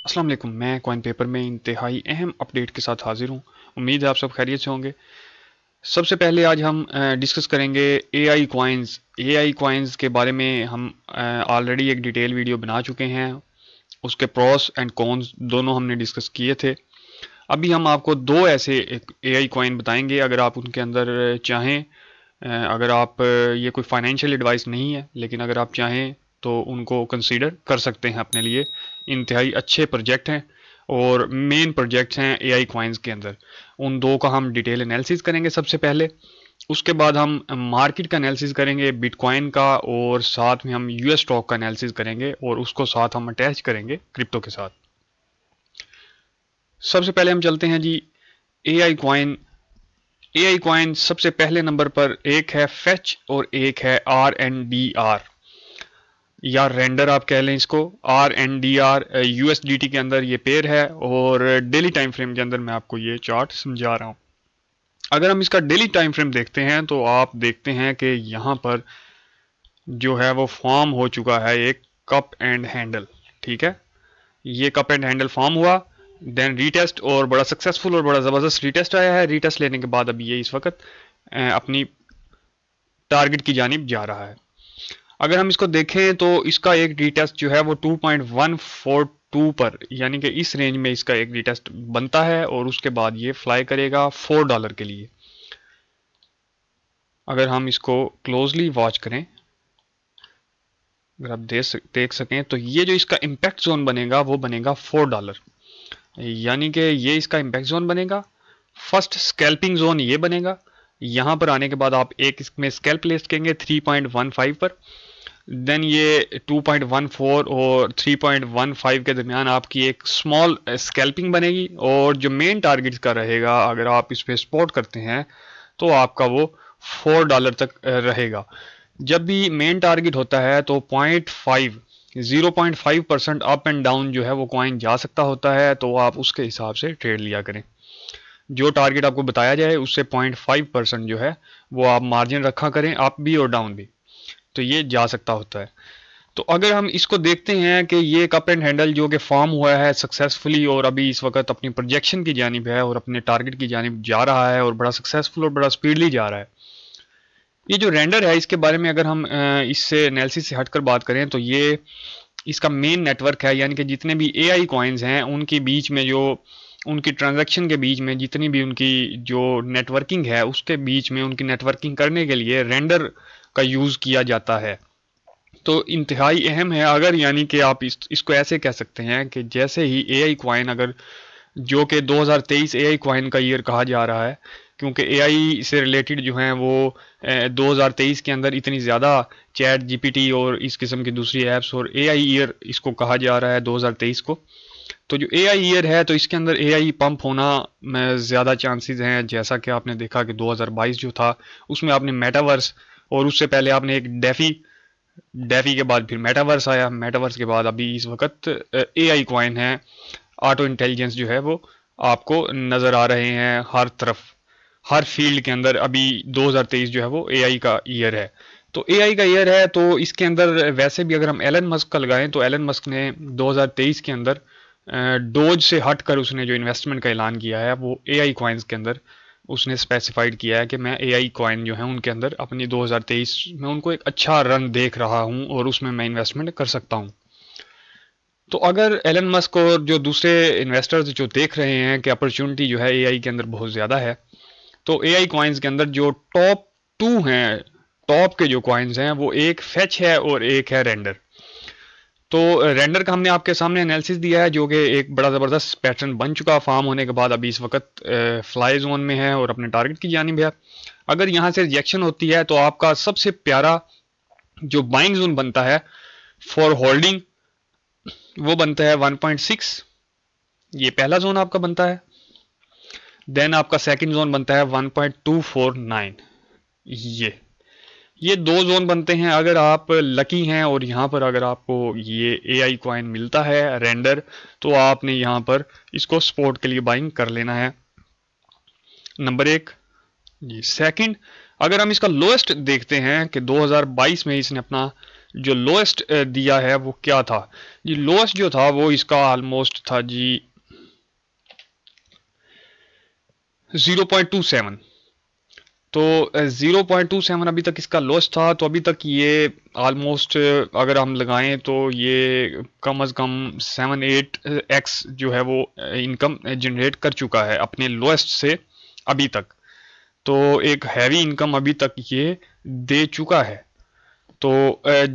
अस्सलाम वालेकुम। मैं कॉइन पेपर में इंतहाई अहम अपडेट के साथ हाजिर हूँ। उम्मीद है आप सब खैरियत से होंगे। सबसे पहले आज हम डिस्कस करेंगे एआई कॉइन्स। एआई कॉइन्स के बारे में हम ऑलरेडी एक डिटेल वीडियो बना चुके हैं। उसके प्रोस एंड कॉन्स दोनों हमने डिस्कस किए थे। अभी हम आपको दो ऐसे एक एआई कॉइन बताएंगे, अगर आप उनके अंदर चाहें, अगर आप ये कोई फाइनेंशियल एडवाइस नहीं है, लेकिन अगर आप चाहें तो उनको कंसीडर कर सकते हैं अपने लिए। इंतहाई अच्छे प्रोजेक्ट हैं और मेन प्रोजेक्ट्स हैं एआई क्वाइंस के अंदर। उन दो का हम डिटेल एनालिसिस करेंगे सबसे पहले। उसके बाद हम मार्केट का एनालिसिस करेंगे बिटकॉइन का, और साथ में हम यूएस स्टॉक का एनालिसिस करेंगे और उसको साथ हम अटैच करेंगे क्रिप्टो के साथ। सबसे पहले हम चलते हैं जी एआई क्वाइन। एआई क्वाइन सबसे पहले नंबर पर एक है फेच और एक है RNDR, या रेंडर आप कह लें इसको। RNDR USDT के अंदर ये पेयर है और डेली टाइम फ्रेम के अंदर मैं आपको ये चार्ट समझा रहा हूँ। अगर हम इसका डेली टाइम फ्रेम देखते हैं तो आप देखते हैं कि यहाँ पर जो है वो फॉर्म हो चुका है एक कप एंड हैंडल। ठीक है, ये कप एंड हैंडल फॉर्म हुआ, देन रीटेस्ट, और बड़ा सक्सेसफुल और बड़ा ज़बरदस्त रीटेस्ट आया है। रीटेस्ट लेने के बाद अभी ये इस वक्त अपनी टारगेट की जानिब जा रहा है। अगर हम इसको देखें तो इसका एक रीटेस्ट जो है वो 2.142 पर, यानी कि इस रेंज में इसका एक रीटेस्ट बनता है और उसके बाद ये फ्लाई करेगा $4 के लिए। अगर हम इसको क्लोजली वॉच करें, अगर आप देख सकें तो ये जो इसका इम्पैक्ट जोन बनेगा वो बनेगा $4, यानी कि ये इसका इम्पैक्ट जोन बनेगा। फर्स्ट स्कैल्पिंग जोन ये बनेगा। यहाँ पर आने के बाद आप एक इसमें स्कैल्प प्लेस करेंगे 3.15 पर, देन ये 2.14 और 3.15 के दरमियान आपकी एक स्मॉल स्कैल्पिंग बनेगी, और जो मेन टारगेट का रहेगा अगर आप इस पर स्पॉट करते हैं तो आपका वो $4 तक रहेगा। जब भी मेन टारगेट होता है तो 0.5% अप एंड डाउन जो है वो कॉइन जा सकता होता है, तो आप उसके हिसाब से ट्रेड लिया करें। जो टारगेट आपको बताया जाए उससे 0.5% जो है वो आप मार्जिन रखा करें, अप भी और डाउन भी, तो ये जा सकता होता है। तो अगर हम इसको देखते हैं कि ये कप एंड हैंडल जो कि फॉर्म हुआ है सक्सेसफुली और अभी इस वक्त अपनी प्रोजेक्शन की जानिब है और अपने टारगेट की जानिब जा रहा है और बड़ा सक्सेसफुल और बड़ा स्पीडली जा रहा है। ये जो रेंडर है इसके बारे में अगर हम इससे एनालिसिस से हटकर बात करें तो ये इसका मेन नेटवर्क है, यानी कि जितने भी एआई कॉइन्स हैं उनके बीच में जो उनकी ट्रांजैक्शन के बीच में जितनी भी उनकी जो नेटवर्किंग है उसके बीच में उनकी नेटवर्किंग करने के लिए रेंडर का यूज़ किया जाता है। तो इंतहाई अहम है। अगर यानी कि आप इसको ऐसे कह सकते हैं कि जैसे ही एआई क्वाइन, अगर जो कि 2023 एआई क्वाइन का ईयर कहा जा रहा है, क्योंकि एआई से रिलेटेड जो हैं वो 2023 के अंदर इतनी ज़्यादा चैट जीपीटी और इस किस्म की दूसरी ऐप्स, और एआई ईयर इसको कहा जा रहा है 2023 को। तो जो एआई ईयर है तो इसके अंदर एआई पंप होना में ज़्यादा चांसेस हैं। जैसा कि आपने देखा कि 2022 जो था उसमें आपने मेटावर्स, और उससे पहले आपने एक डेफी, डेफी के बाद फिर मेटावर्स आया, मेटावर्स के बाद अभी इस वक्त एआई क्वाइन है। ऑटो इंटेलिजेंस जो है वो आपको नज़र आ रहे हैं हर तरफ, हर फील्ड के अंदर। अभी 2023 जो है वो एआई का ईयर है। तो एआई का ईयर है तो इसके अंदर वैसे भी अगर हम एलन मस्क का लगाएं तो एलन मस्क ने 2023 के अंदर डोज से हटकर उसने जो इन्वेस्टमेंट का ऐलान किया है वो एआई क्वाइंस के अंदर उसने स्पेसिफाइड किया है कि मैं एआई कॉइन जो है उनके अंदर अपनी 2023 में उनको एक अच्छा रन देख रहा हूं और उसमें मैं इन्वेस्टमेंट कर सकता हूं। तो अगर एलन मस्क और जो दूसरे इन्वेस्टर्स जो देख रहे हैं कि अपॉर्चुनिटी जो है एआई के अंदर बहुत ज़्यादा है, तो एआई कॉइन्स के अंदर जो टॉप टू हैं, टॉप के जो कॉइन्स हैं वो एक फेच है और एक है रेंडर। तो रेंडर का हमने आपके सामने एनालिसिस दिया है जो कि एक बड़ा ज़बरदस्त पैटर्न बन चुका फॉर्म होने के बाद अभी इस वक्त फ्लाई जोन में है और अपने टारगेट की जानिब है। अगर यहाँ से रिजेक्शन होती है तो आपका सबसे प्यारा जो बाइंग जोन बनता है फॉर होल्डिंग वो बनता है 1.6, ये पहला जोन आपका बनता है। देन आपका सेकंड जोन बनता है 1.249, ये दो जोन बनते हैं। अगर आप लकी हैं और यहाँ पर अगर आपको ये एआई कॉइन मिलता है रेंडर, तो आपने यहाँ पर इसको सपोर्ट के लिए बाइंग कर लेना है, नंबर एक जी। सेकंड, अगर हम इसका लोएस्ट देखते हैं कि 2022 में इसने अपना जो लोएस्ट दिया है वो क्या था जी। लोएस्ट जो था वो इसका ऑलमोस्ट था जी 0.27। तो 0.27 अभी तक इसका लॉस था। तो अभी तक ये ऑलमोस्ट अगर हम लगाएं तो ये कम अज़ कम 7-8 एक्स जो है वो इनकम जनरेट कर चुका है अपने लोएस्ट से अभी तक। तो एक हैवी इनकम अभी तक ये दे चुका है। तो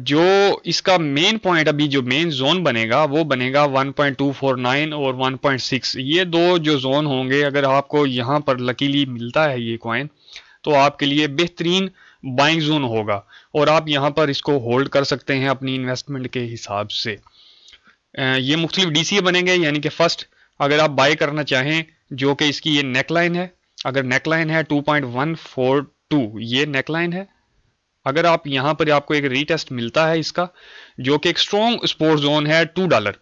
जो इसका मेन पॉइंट अभी जो मेन जोन बनेगा वो बनेगा 1.249 और 1.6। ये दो जो जोन होंगे, अगर आपको यहाँ पर लकीली मिलता है ये कॉइन, तो आपके लिए बेहतरीन बाइंग जोन होगा और आप यहाँ पर इसको होल्ड कर सकते हैं अपनी इन्वेस्टमेंट के हिसाब से। ये मुख्तलिफ डीसीए बनेंगे, यानी कि फर्स्ट अगर आप बाय करना चाहें, जो कि इसकी ये नेकलाइन है, अगर नेकलाइन है 2.142, ये नेकलाइन है। अगर आप यहाँ पर आपको एक रीटेस्ट मिलता है इसका, जो कि एक स्ट्रॉन्ग सपोर्ट जोन है $2।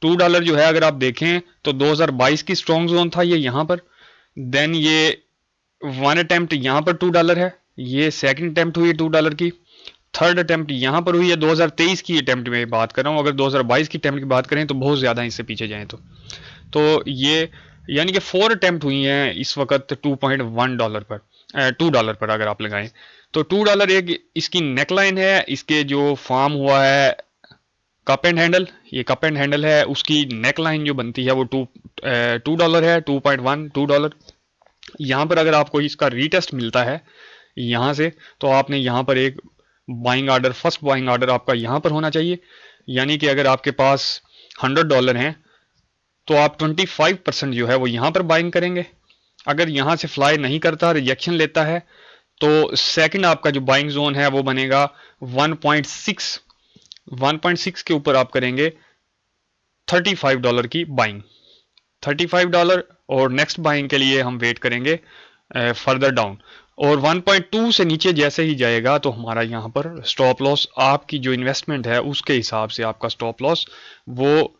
$2 जो है अगर आप देखें तो 2022 की स्ट्रॉन्ग जोन था ये यहाँ पर। देन ये वन अटेम्प्ट यहाँ पर $2 है, ये सेकंड अटेम्प्ट हुई $2 की। थर्ड अटेम्प्ट यहाँ पर हुई है 2023 की अटेम्प्ट में बात कर रहा हूँ। अगर 2022 की अटेम्प्ट की बात करें तो बहुत ज़्यादा इससे पीछे जाएं तो ये यानी कि 4 अटेम्प्ट हुई हैं इस वक्त $2.1 पर, $2 पर अगर आप लगाएं तो $2 एक इसकी नेकलाइन है। इसके जो फॉर्म हुआ है कप एंड हैंडल, ये कप एंड हैंडल है, उसकी नेकलाइन जो बनती है वो $2 है, 2.1 $2। यहाँ पर अगर आपको इसका रीटेस्ट मिलता है यहाँ से, तो आपने यहाँ पर एक buying order, first buying order आपका यहाँ पर होना चाहिए। यानी कि अगर आपके पास $100 हैं तो आप 25% जो है वो यहाँ पर बाइंग करेंगे। अगर यहाँ से फ्लाई नहीं करता, रिजेक्शन लेता है, तो सेकंड आपका जो बाइंग जोन है वो बनेगा 1.6। 1.6 के ऊपर आप करेंगे $35 की बाइंग, $35। और नेक्स्ट बाइंग के लिए हम वेट करेंगे फर्दर डाउन। और 1.2 से नीचे जैसे ही जाएगा तो हमारा यहाँ पर स्टॉप लॉस, आपकी जो इन्वेस्टमेंट है उसके हिसाब से आपका स्टॉप लॉस वो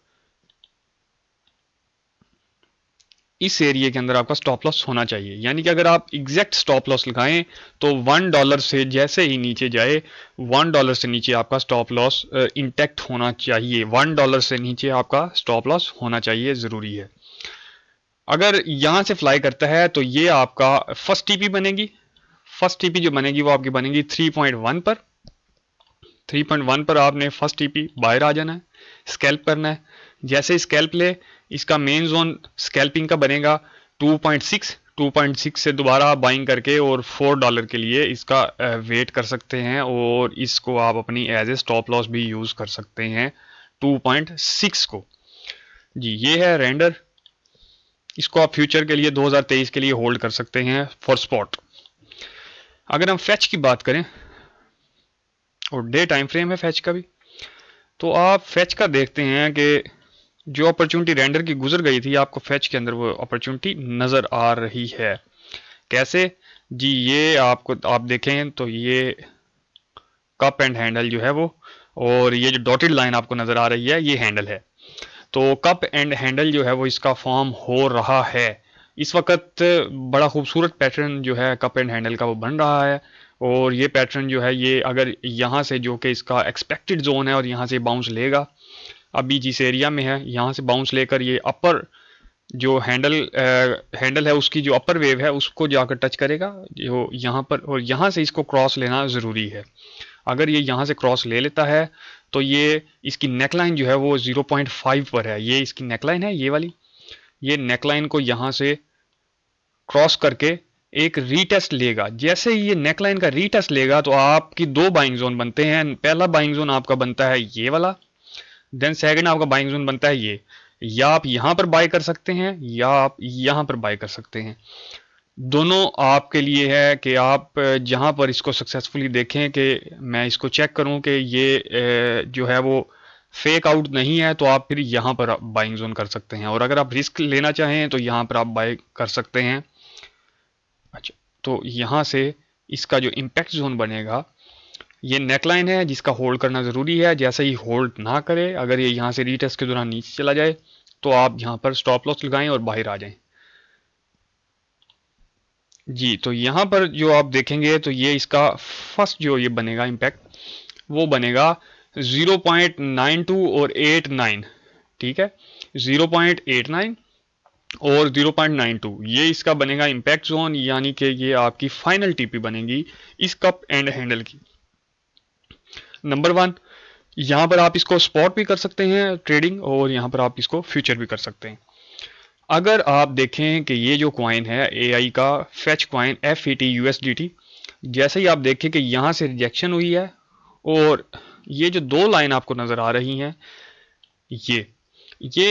इस एरिया के अंदर आपका स्टॉप लॉस होना चाहिए। यानी कि अगर आप एग्जैक्ट स्टॉप लॉस लगाएं तो $1 से जैसे ही नीचे जाए, $1 से नीचे आपका स्टॉप लॉस इंटैक्ट होना चाहिए। $1 से नीचे आपका स्टॉप लॉस होना चाहिए, ज़रूरी है। अगर यहाँ से फ्लाई करता है तो ये आपका फर्स्ट टीपी बनेगी। फर्स्ट टीपी जो बनेगी वो आपकी बनेगी 3.1 पर। 3.1 पर आपने फर्स्ट टीपी बाहर आ जाना है, स्कैल्प करना है। जैसे स्कैल्प ले, इसका मेन जोन स्कैल्पिंग का बनेगा 2.6। 2.6 से दोबारा आप बाइंग करके और $4 के लिए इसका वेट कर सकते हैं और इसको आप अपनी एज ए स्टॉप लॉस भी यूज़ कर सकते हैं 2.6 को। जी ये है रेंडर। इसको आप फ्यूचर के लिए 2023 के लिए होल्ड कर सकते हैं फॉर स्पॉट। अगर हम फैच की बात करें, और डे टाइम फ्रेम है फैच का भी, तो आप फैच का देखते हैं कि जो अपॉर्चुनिटी रेंडर की गुजर गई थी, आपको फैच के अंदर वो अपॉर्चुनिटी नज़र आ रही है। कैसे जी, ये आपको आप देखें तो ये कप एंड हैंडल जो है वो, और ये जो डॉटेड लाइन आपको नज़र आ रही है ये हैंडल है। तो कप एंड हैंडल जो है वो इसका फॉर्म हो रहा है इस वक्त। बड़ा खूबसूरत पैटर्न जो है कप एंड हैंडल का वो बन रहा है। और ये पैटर्न जो है ये अगर यहाँ से, जो कि इसका एक्सपेक्टेड जोन है, और यहाँ से बाउंस लेगा, अभी जिस एरिया में है यहाँ से बाउंस लेकर ये अपर जो हैंडल है उसकी जो अपर वेव है उसको जाकर टच करेगा जो यहाँ पर, और यहाँ से इसको क्रॉस लेना ज़रूरी है। अगर ये यहाँ से क्रॉस ले लेता है तो ये इसकी नेकलाइन जो है वो 0.5 पर है। ये इसकी नेकलाइन है ये वाली। ये नेकलाइन को यहाँ से क्रॉस करके एक रीटेस्ट लेगा। जैसे ही ये नेकलाइन का रीटेस्ट लेगा तो आपकी दो बाइंग जोन बनते हैं। पहला बाइंग जोन आपका बनता है ये वाला, देन सेकंड आपका बाइंग जोन बनता है ये। या आप यहाँ पर बाय कर सकते हैं या आप यहाँ पर बाय कर सकते हैं। दोनों आपके लिए है कि आप जहाँ पर इसको सक्सेसफुली देखें कि मैं इसको चेक करूँ कि ये जो है वो फेक आउट नहीं है, तो आप फिर यहाँ पर बाइंग जोन कर सकते हैं। और अगर आप रिस्क लेना चाहें तो यहाँ पर आप बाय कर सकते हैं। अच्छा, तो यहाँ से इसका जो इम्पैक्ट जोन बनेगा, ये नेकलाइन है जिसका होल्ड करना ज़रूरी है। जैसे ही होल्ड ना करे, अगर ये यहाँ से रीटेस्ट के दौरान नीचे चला जाए तो आप यहाँ पर स्टॉप लॉस लगाएं और बाहर आ जाएं। जी, तो यहाँ पर जो आप देखेंगे तो ये इसका फर्स्ट जो ये बनेगा इम्पैक्ट, वो बनेगा 0.92 और 89, ठीक है, 0.89 और 0.92, ये इसका बनेगा इम्पैक्ट जोन, यानी कि ये आपकी फाइनल टीपी बनेगी इस कप एंड हैंडल की। नंबर 1, यहाँ पर आप इसको स्पॉट भी कर सकते हैं ट्रेडिंग, और यहाँ पर आप इसको फ्यूचर भी कर सकते हैं। अगर आप देखें कि ये जो कॉइन है एआई का फेच कॉइन FET USDT, जैसे ही आप देखें कि यहाँ से रिजेक्शन हुई है, और ये जो दो लाइन आपको नज़र आ रही हैं, ये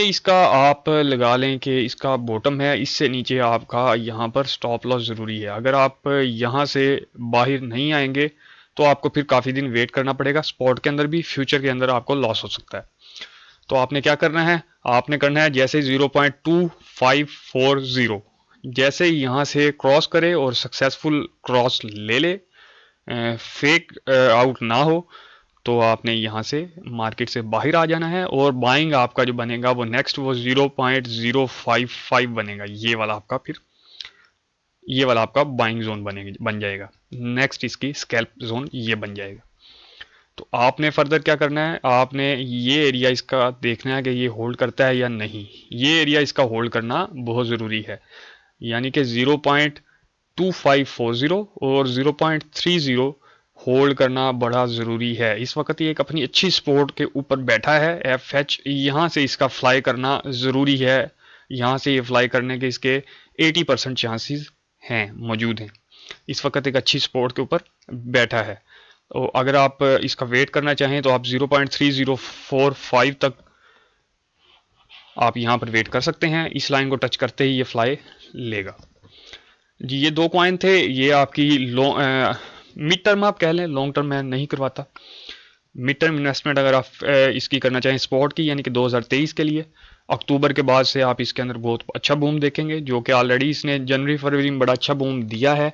इसका आप लगा लें कि इसका बॉटम है, इससे नीचे आपका यहाँ पर स्टॉप लॉस ज़रूरी है। अगर आप यहाँ से बाहर नहीं आएंगे तो आपको फिर काफ़ी दिन वेट करना पड़ेगा, स्पॉट के अंदर भी फ्यूचर के अंदर आपको लॉस हो सकता है। तो आपने क्या करना है, आपने करना है जैसे 0.2540 जैसे यहाँ से क्रॉस करे और सक्सेसफुल क्रॉस ले ले, फेक आउट ना हो, तो आपने यहाँ से मार्केट से बाहर आ जाना है, और बाइंग आपका जो बनेगा वो नेक्स्ट वो 0.055 बनेगा, ये वाला आपका बाइंग जोन बन जाएगा। नेक्स्ट इसकी स्कैल्प जोन ये बन जाएगा। तो आपने फर्दर क्या करना है, आपने ये एरिया इसका देखना है कि ये होल्ड करता है या नहीं। ये एरिया इसका होल्ड करना बहुत ज़रूरी है, यानी कि 0.2540 और 0.30 होल्ड करना बड़ा ज़रूरी है। इस वक्त ये एक अपनी अच्छी सपोर्ट के ऊपर बैठा है FH, यहाँ से इसका फ्लाई करना ज़रूरी है। यहाँ से ये फ्लाई करने के इसके 80% चांसेस हैं, मौजूद हैं। इस वक्त एक अच्छी सपोर्ट के ऊपर बैठा है। तो अगर आप इसका वेट करना चाहें तो आप 0.3045 तक आप यहाँ पर वेट कर सकते हैं। इस लाइन को टच करते ही ये फ्लाई लेगा जी। ये दो कॉइन थे, ये आपकी मिड टर्म आप कह लें, लॉन्ग टर्म मैं नहीं करवाता। मिड टर्म इन्वेस्टमेंट अगर आप इसकी करना चाहें स्पॉट की, यानी कि 2023 के लिए, अक्टूबर के बाद से आप इसके अंदर बहुत अच्छा बूम देखेंगे, जो कि ऑलरेडी इसने जनवरी फरवरी में बड़ा अच्छा बूम दिया है।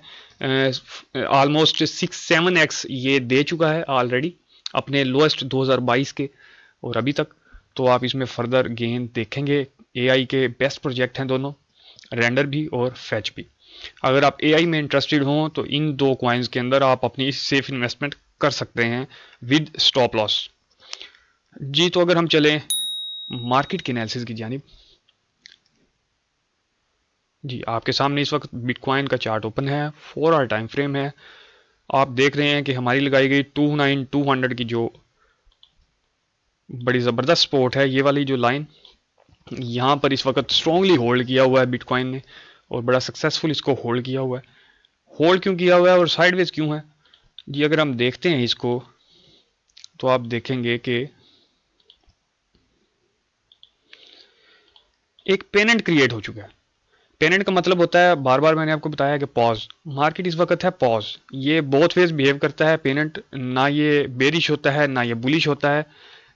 ऑलमोस्ट 6-7x ये दे चुका है ऑलरेडी अपने लोएस्ट 2022 के और अभी तक। तो आप इसमें फर्दर गेन देखेंगे। एआई के बेस्ट प्रोजेक्ट हैं दोनों, रेंडर भी और फैच भी। अगर आप एआई में इंटरेस्टेड हों तो इन दो कॉइन्स के अंदर आप अपनी सेफ इन्वेस्टमेंट कर सकते हैं विद स्टॉप लॉस जी। तो अगर हम चलें मार्केट की एनालिसिस की जानिब जी, आपके सामने इस वक्त बिटकॉइन का चार्ट ओपन है, 4 आवर टाइम फ्रेम है। आप देख रहे हैं कि हमारी लगाई गई 29200 की जो बड़ी ज़बरदस्त सपोर्ट है, ये वाली जो लाइन यहाँ पर इस वक्त स्ट्रॉन्गली होल्ड किया हुआ है बिटकॉइन ने, और बड़ा सक्सेसफुल इसको होल्ड किया हुआ है। होल्ड क्यों किया हुआ है और साइडवेज क्यों है जी? अगर हम देखते हैं इसको तो आप देखेंगे कि एक पेनेंट क्रिएट हो चुका है। पेनेंट का मतलब होता है, बार बार मैंने आपको बताया कि पॉज। मार्केट इस वक्त है पॉज, ये बोथ वेज बिहेव करता है पेनेंट, ना ये बेरिश होता है ना ये बुलिश होता है।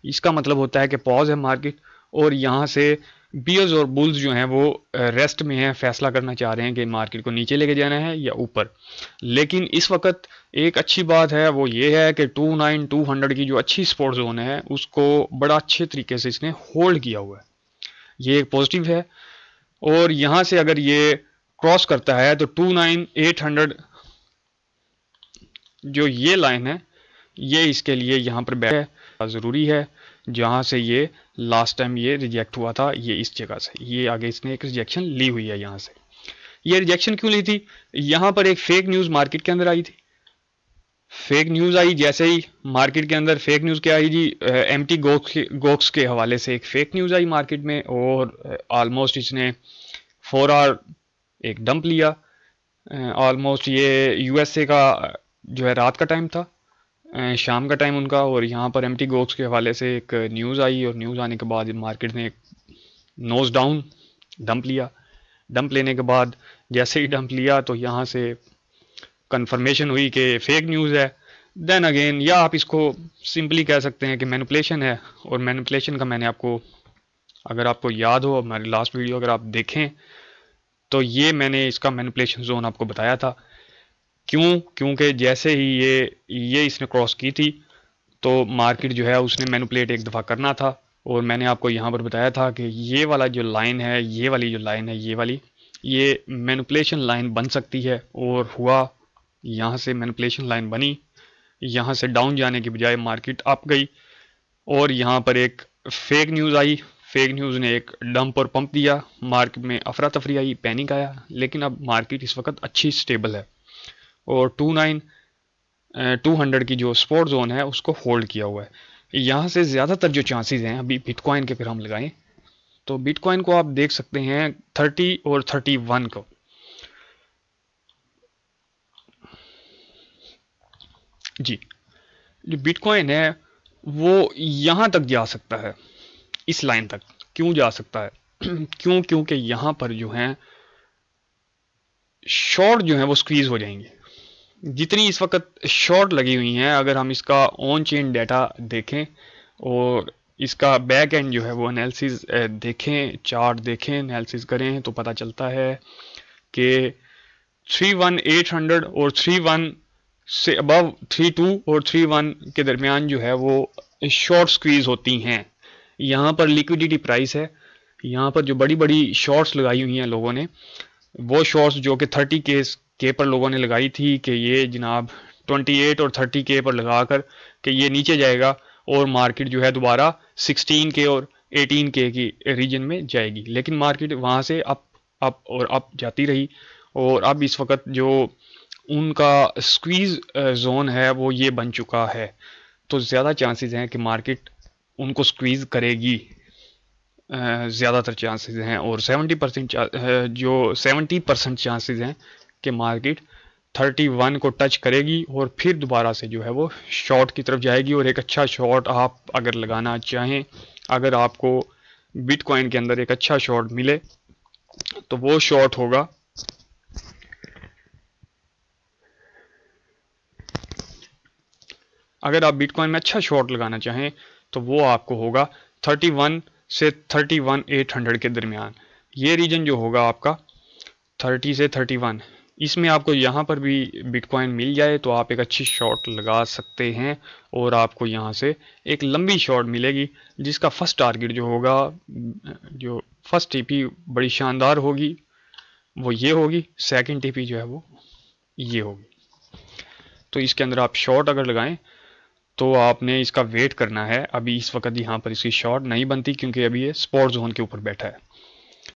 इसका मतलब होता है कि पॉज है मार्केट, और यहाँ से बियर्स और बुल्स जो हैं वो रेस्ट में हैं, फैसला करना चाह रहे हैं कि मार्केट को नीचे लेके जाना है या ऊपर। लेकिन इस वक्त एक अच्छी बात है वो ये है कि 29200 की जो अच्छी सपोर्ट जोन है उसको बड़ा अच्छे तरीके से इसने होल्ड किया हुआ है, ये एक पॉजिटिव है। और यहाँ से अगर ये क्रॉस करता है तो 29800 जो ये लाइन है ये इसके लिए यहाँ पर बैठ है, ज़रूरी है। जहाँ से ये लास्ट टाइम ये रिजेक्ट हुआ था, ये इस जगह से, ये आगे इसने एक रिजेक्शन ली हुई है। यहाँ से ये रिजेक्शन क्यों ली थी? यहाँ पर एक फेक न्यूज़ मार्केट के अंदर आई थी। फेक न्यूज़ आई, जैसे ही मार्केट के अंदर फेक न्यूज़ क्या आई जी, एम्प्टी गोक्स के हवाले से एक फेक न्यूज़ आई मार्केट में, और ऑलमोस्ट इसने 4 आवर एक डंप लिया। ऑलमोस्ट ये यूएसए का जो है रात का टाइम था, शाम का टाइम उनका, और यहाँ पर एम्प्टी गोक्स के हवाले से एक न्यूज़ आई, और न्यूज़ आने के बाद मार्केट ने एक नोज डाउन डंप लिया। डंप लेने के बाद जैसे ही डंप लिया तो यहाँ से कंफर्मेशन हुई कि फेक न्यूज़ है। देन अगेन, या आप इसको सिंपली कह सकते हैं कि मैनिपुलेशन है। और मैनिपुलेशन का मैंने आपको, अगर आपको याद हो हमारी लास्ट वीडियो अगर आप देखें तो ये मैंने इसका मैनिपुलेशन जोन आपको बताया था। क्यों? क्योंकि जैसे ही ये इसने क्रॉस की थी तो मार्केट जो है उसने मैनिपुलेट एक दफ़ा करना था, और मैंने आपको यहाँ पर बताया था कि ये वाला जो लाइन है, ये वाली जो लाइन है, ये मैनिपुलेशन लाइन बन सकती है। और हुआ, यहाँ से मैनिपुलेशन लाइन बनी, यहाँ से डाउन जाने की बजाय मार्केट अप गई और यहाँ पर एक फेक न्यूज़ आई। फेक न्यूज़ ने एक डंप और पंप दिया, मार्केट में अफरा तफरी आई, पैनिक आया। लेकिन अब मार्केट इस वक्त अच्छी स्टेबल है और 200 की जो सपोर्ट जोन है उसको होल्ड किया हुआ है। यहाँ से ज़्यादातर जो चांसेस हैं अभी बिटकॉइन के, फिर हम लगाएं तो बिटकॉइन को आप देख सकते हैं 30 और 31 को। जी, जो बिटकॉइन है वो यहाँ तक जा सकता है, इस लाइन तक। क्यों जा सकता है? क्योंकि यहाँ पर जो है शॉर्ट जो है वो स्क्वीज हो जाएंगे। जितनी इस वक्त शॉर्ट लगी हुई हैं, अगर हम इसका ऑन चेन डाटा देखें और इसका बैक एंड जो है वो एनालिसिस देखें, चार्ट देखें, एनालिसिस करें तो पता चलता है कि 31,800 और 31 से अबव 32 और 31 के दरमियान जो है वो शॉर्ट स्क्वीज होती हैं। यहाँ पर लिक्विडिटी प्राइस है, यहाँ पर जो बड़ी बड़ी शॉर्ट्स लगाई हुई हैं लोगों ने, वो शॉर्ट्स जो कि 30 के पर लोगों ने लगाई थी कि ये जनाब 28 और 30 के पर लगाकर कि ये नीचे जाएगा और मार्केट जो है दोबारा 16 के और 18 के की रीजन में जाएगी। लेकिन मार्केट वहाँ से अप और अप जाती रही और अब इस वक्त जो उनका स्क्वीज जोन है वो ये बन चुका है। तो ज़्यादा चांसेस हैं कि मार्केट उनको स्क्वीज करेगी, ज़्यादातर चांसेस हैं। और 70% चांसेस हैं कि मार्केट 31 को टच करेगी और फिर दोबारा से जो है वो शॉर्ट की तरफ जाएगी। और एक अच्छा शॉर्ट आप अगर लगाना चाहें, अगर आपको बिटकॉइन के अंदर एक अच्छा शॉर्ट मिले तो वो शॉर्ट होगा अगर आप बिटकॉइन में अच्छा शॉर्ट लगाना चाहें तो वो आपको होगा 31 से 31,800 के दरमियान। ये रीजन जो होगा आपका 30 से 31, इसमें आपको यहाँ पर भी बिटकॉइन मिल जाए तो आप एक अच्छी शॉर्ट लगा सकते हैं और आपको यहाँ से एक लंबी शॉर्ट मिलेगी जिसका फर्स्ट टारगेट जो होगा, जो फर्स्ट टीपी बड़ी शानदार होगी वो ये होगी, सेकंड टीपी जो है वो ये होगी। तो इसके अंदर आप शॉर्ट अगर लगाएं तो आपने इसका वेट करना है। अभी इस वक्त यहाँ पर इसकी शॉर्ट नहीं बनती क्योंकि अभी ये स्पॉट जोन के ऊपर बैठा है।